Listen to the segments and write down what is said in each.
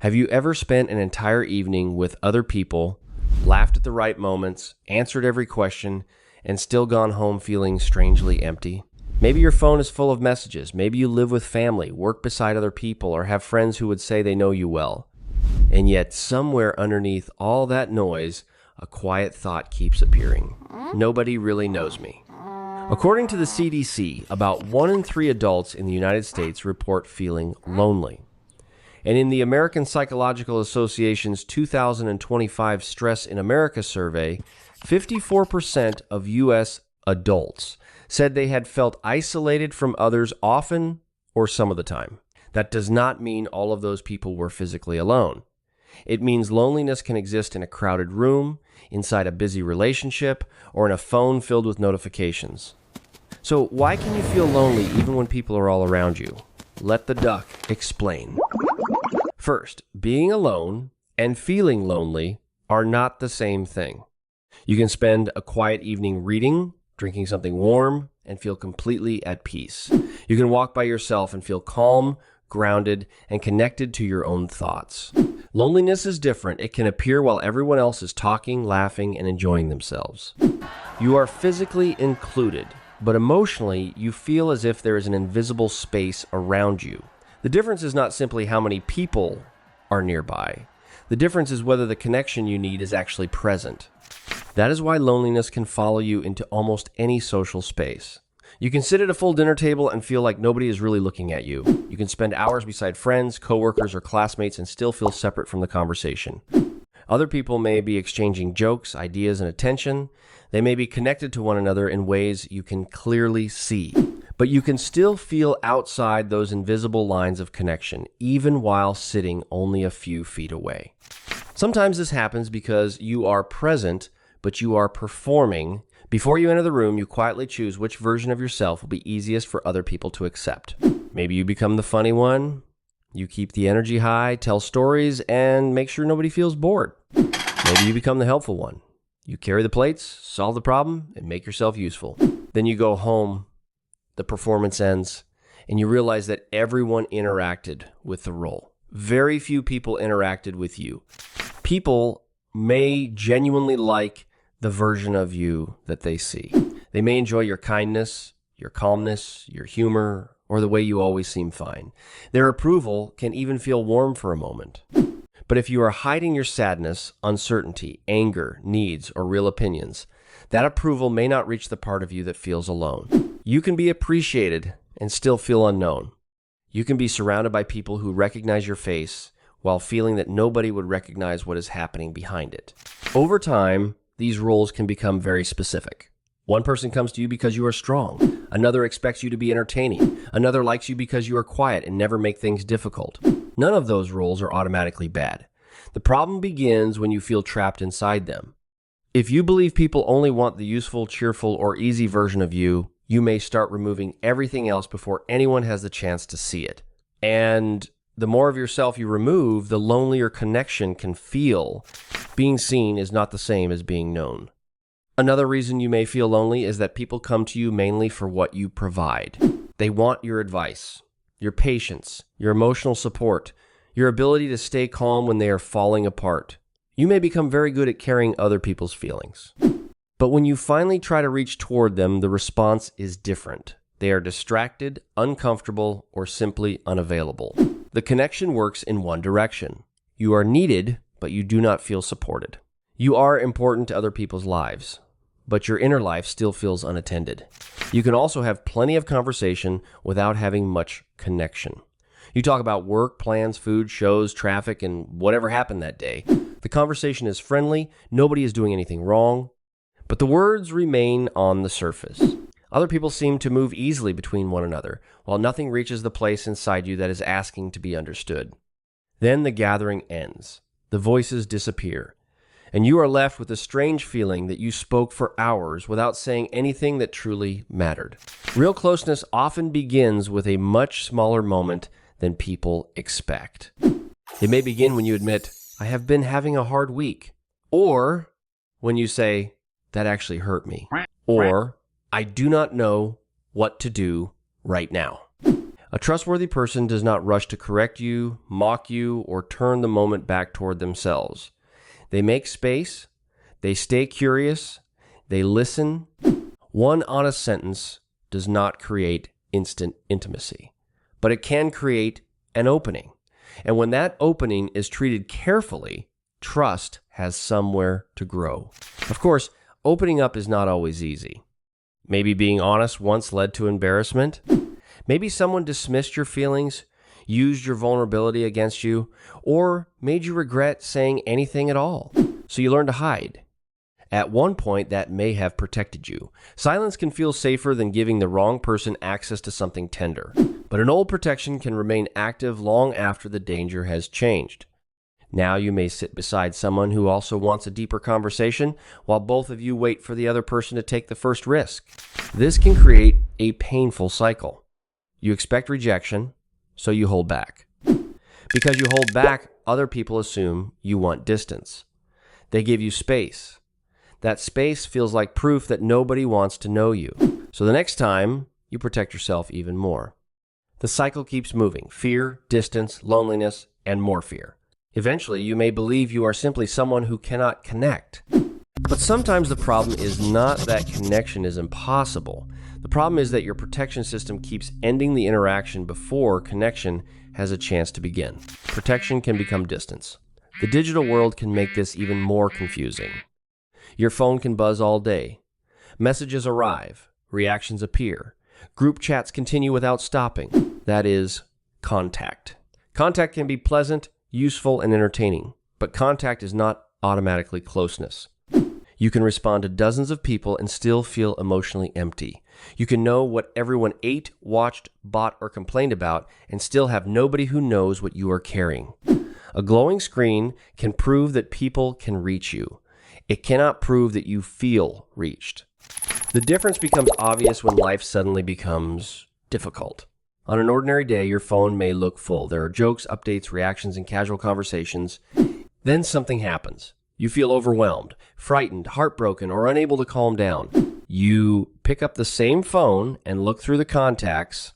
Have you ever spent an entire evening with other people, laughed at the right moments, answered every question, and still gone home feeling strangely empty? Maybe your phone is full of messages. Maybe you live with family, work beside other people, or have friends who would say they know you well. And yet, somewhere underneath all that noise, a quiet thought keeps appearing. Nobody really knows me. According to the CDC, about 1 in 3 adults in the United States report feeling lonely. And in the American Psychological Association's 2025 Stress in America survey, 54% of U.S. adults said they had felt isolated from others often or some of the time. That does not mean all of those people were physically alone. It means loneliness can exist in a crowded room, inside a busy relationship, or in a phone filled with notifications. So why can you feel lonely even when people are all around you? Let the duck explain. First, being alone and feeling lonely are not the same thing. You can spend a quiet evening reading, drinking something warm, and feel completely at peace. You can walk by yourself and feel calm, grounded, and connected to your own thoughts. Loneliness is different. It can appear while everyone else is talking, laughing, and enjoying themselves. You are physically included, but emotionally, you feel as if there is an invisible space around you. The difference is not simply how many people are nearby. The difference is whether the connection you need is actually present. That is why loneliness can follow you into almost any social space. You can sit at a full dinner table and feel like nobody is really looking at you. You can spend hours beside friends, coworkers, or classmates and still feel separate from the conversation. Other people may be exchanging jokes, ideas, and attention. They may be connected to one another in ways you can clearly see. But you can still feel outside those invisible lines of connection, even while sitting only a few feet away. Sometimes this happens because you are present, but you are performing. Before you enter the room, you quietly choose which version of yourself will be easiest for other people to accept. Maybe you become the funny one, you keep the energy high, tell stories, and make sure nobody feels bored. Maybe you become the helpful one. You carry the plates, solve the problem, and make yourself useful. Then you go home, the performance ends, and you realize that everyone interacted with the role. Very few people interacted with you. People may genuinely like the version of you that they see. They may enjoy your kindness, your calmness, your humor, or the way you always seem fine. Their approval can even feel warm for a moment. But if you are hiding your sadness, uncertainty, anger, needs, or real opinions, that approval may not reach the part of you that feels alone. You can be appreciated and still feel unknown. You can be surrounded by people who recognize your face while feeling that nobody would recognize what is happening behind it. Over time, these roles can become very specific. One person comes to you because you are strong. Another expects you to be entertaining. Another likes you because you are quiet and never make things difficult. None of those roles are automatically bad. The problem begins when you feel trapped inside them. If you believe people only want the useful, cheerful, or easy version of you, you may start removing everything else before anyone has the chance to see it. And the more of yourself you remove, the lonelier connection can feel. Being seen is not the same as being known. Another reason you may feel lonely is that people come to you mainly for what you provide. They want your advice, your patience, your emotional support, your ability to stay calm when they are falling apart. You may become very good at carrying other people's feelings. But when you finally try to reach toward them, the response is different. They are distracted, uncomfortable, or simply unavailable. The connection works in one direction. You are needed, but you do not feel supported. You are important to other people's lives, but your inner life still feels unattended. You can also have plenty of conversation without having much connection. You talk about work, plans, food, shows, traffic, and whatever happened that day. The conversation is friendly, nobody is doing anything wrong, but the words remain on the surface. Other people seem to move easily between one another, while nothing reaches the place inside you that is asking to be understood. Then the gathering ends. The voices disappear, and you are left with a strange feeling that you spoke for hours without saying anything that truly mattered. Real closeness often begins with a much smaller moment than people expect. It may begin when you admit, "I have been having a hard week," or when you say, "That actually hurt me," or "I do not know what to do right now." A trustworthy person does not rush to correct you, mock you, or turn the moment back toward themselves. They make space, they stay curious, they listen. One honest sentence does not create instant intimacy, but it can create an opening. And when that opening is treated carefully, trust has somewhere to grow. Of course, opening up is not always easy. Maybe being honest once led to embarrassment. Maybe someone dismissed your feelings, used your vulnerability against you, or made you regret saying anything at all. So you learn to hide. At one point, that may have protected you. Silence can feel safer than giving the wrong person access to something tender. But an old protection can remain active long after the danger has changed. Now you may sit beside someone who also wants a deeper conversation while both of you wait for the other person to take the first risk. This can create a painful cycle. You expect rejection, so you hold back. Because you hold back, other people assume you want distance. They give you space. That space feels like proof that nobody wants to know you. So the next time, you protect yourself even more. The cycle keeps moving. Fear, distance, loneliness, and more fear. Eventually, you may believe you are simply someone who cannot connect. But sometimes the problem is not that connection is impossible. The problem is that your protection system keeps ending the interaction before connection has a chance to begin. Protection can become distance. The digital world can make this even more confusing. Your phone can buzz all day. Messages arrive. Reactions appear. Group chats continue without stopping. That is contact. Contact can be pleasant, useful, and entertaining, but contact is not automatically closeness. You can respond to dozens of people and still feel emotionally empty. You can know what everyone ate, watched, bought, or complained about and still have nobody who knows what you are carrying. A glowing screen can prove that people can reach you. It cannot prove that you feel reached. The difference becomes obvious when life suddenly becomes difficult. On an ordinary day, your phone may look full. There are jokes, updates, reactions, and casual conversations. Then something happens. You feel overwhelmed, frightened, heartbroken, or unable to calm down. You pick up the same phone and look through the contacts.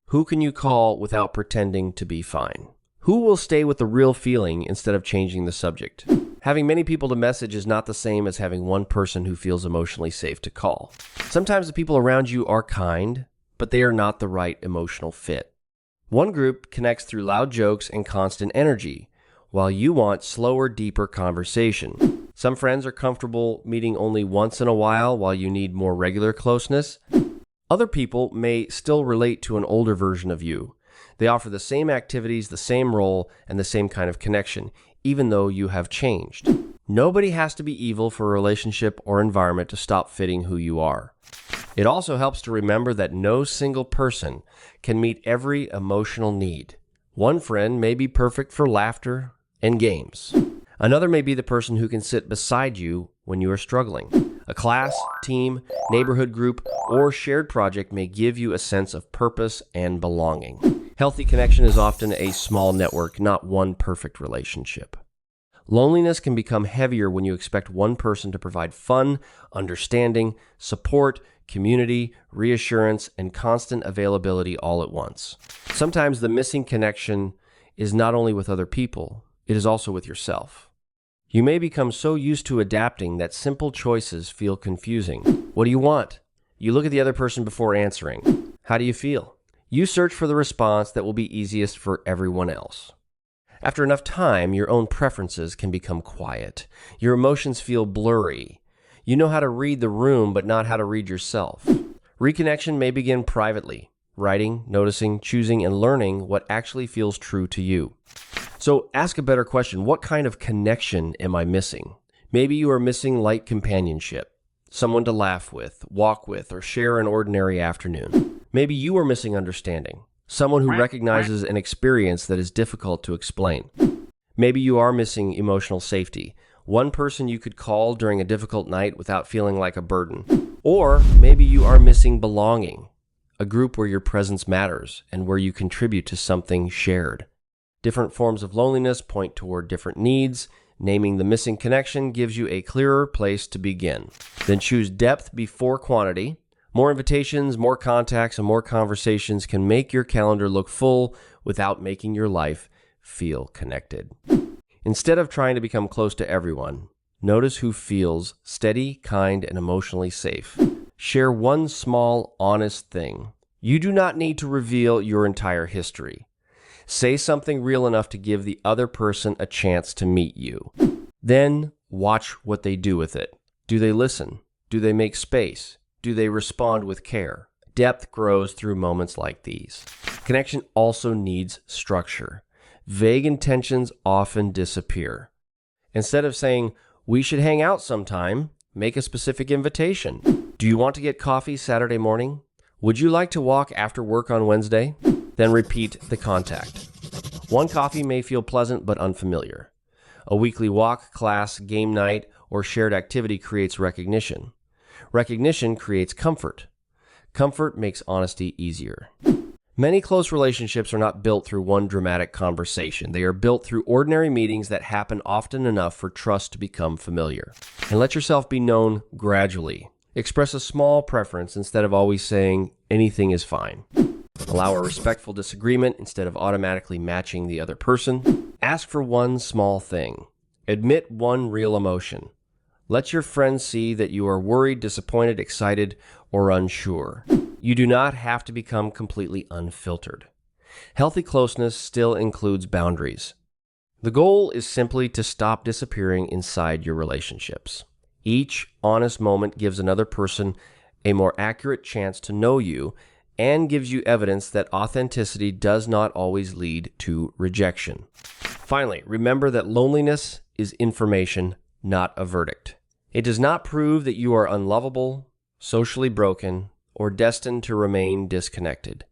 Who can you call without pretending to be fine? Who will stay with the real feeling instead of changing the subject? Having many people to message is not the same as having one person who feels emotionally safe to call. Sometimes the people around you are kind, but they are not the right emotional fit. One group connects through loud jokes and constant energy, while you want slower, deeper conversation. Some friends are comfortable meeting only once in a while you need more regular closeness. Other people may still relate to an older version of you. They offer the same activities, the same role, and the same kind of connection, even though you have changed. Nobody has to be evil for a relationship or environment to stop fitting who you are. It also helps to remember that no single person can meet every emotional need. One friend may be perfect for laughter and games. Another may be the person who can sit beside you when you are struggling. A class, team, neighborhood group, or shared project may give you a sense of purpose and belonging. Healthy connection is often a small network, not one perfect relationship. Loneliness can become heavier when you expect one person to provide fun, understanding, support, community, reassurance, and constant availability all at once. Sometimes the missing connection is not only with other people, it is also with yourself. You may become so used to adapting that simple choices feel confusing. What do you want? You look at the other person before answering. How do you feel? You search for the response that will be easiest for everyone else. After enough time, your own preferences can become quiet. Your emotions feel blurry. You know how to read the room, but not how to read yourself. Reconnection may begin privately, writing, noticing, choosing, and learning what actually feels true to you. So ask a better question. What kind of connection am I missing? Maybe you are missing light companionship, someone to laugh with, walk with, or share an ordinary afternoon. Maybe you are missing understanding, someone who recognizes an experience that is difficult to explain. Maybe you are missing emotional safety, one person you could call during a difficult night without feeling like a burden. Or maybe you are missing belonging, a group where your presence matters and where you contribute to something shared. Different forms of loneliness point toward different needs. Naming the missing connection gives you a clearer place to begin. Then choose depth before quantity. More invitations, more contacts, and more conversations can make your calendar look full without making your life feel connected. Instead of trying to become close to everyone, notice who feels steady, kind, and emotionally safe. Share one small, honest thing. You do not need to reveal your entire history. Say something real enough to give the other person a chance to meet you. Then watch what they do with it. Do they listen? Do they make space? Do they respond with care? Depth grows through moments like these. Connection also needs structure. Vague intentions often disappear. Instead of saying, "We should hang out sometime," make a specific invitation. Do you want to get coffee Saturday morning? Would you like to walk after work on Wednesday? Then repeat the contact. One coffee may feel pleasant but unfamiliar. A weekly walk, class, game night, or shared activity creates recognition. Recognition creates comfort. Comfort makes honesty easier. Many close relationships are not built through one dramatic conversation. They are built through ordinary meetings that happen often enough for trust to become familiar. And let yourself be known gradually. Express a small preference instead of always saying anything is fine. Allow a respectful disagreement instead of automatically matching the other person. Ask for one small thing. Admit one real emotion. Let your friends see that you are worried, disappointed, excited, or unsure. You do not have to become completely unfiltered. Healthy closeness still includes boundaries. The goal is simply to stop disappearing inside your relationships. Each honest moment gives another person a more accurate chance to know you and gives you evidence that authenticity does not always lead to rejection. Finally, remember that loneliness is information, not a verdict. It does not prove that you are unlovable, socially broken, or destined to remain disconnected.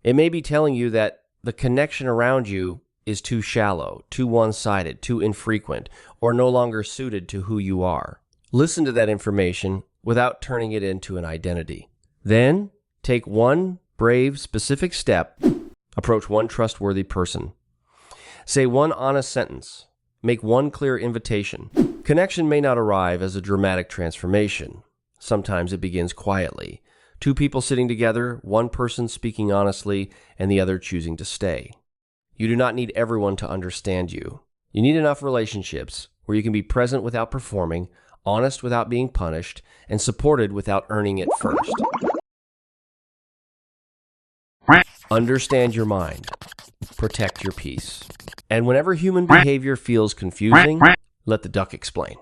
It may be telling you that the connection around you is too shallow, too one-sided, too infrequent, or no longer suited to who you are. Listen to that information without turning it into an identity. Then, take one brave, specific step. Approach one trustworthy person. Say one honest sentence. Make one clear invitation. Connection may not arrive as a dramatic transformation. Sometimes it begins quietly. Two people sitting together, one person speaking honestly, and the other choosing to stay. You do not need everyone to understand you. You need enough relationships where you can be present without performing, honest without being punished, and supported without earning it first. Understand your mind. Protect your peace. And whenever human behavior feels confusing, let the duck explain.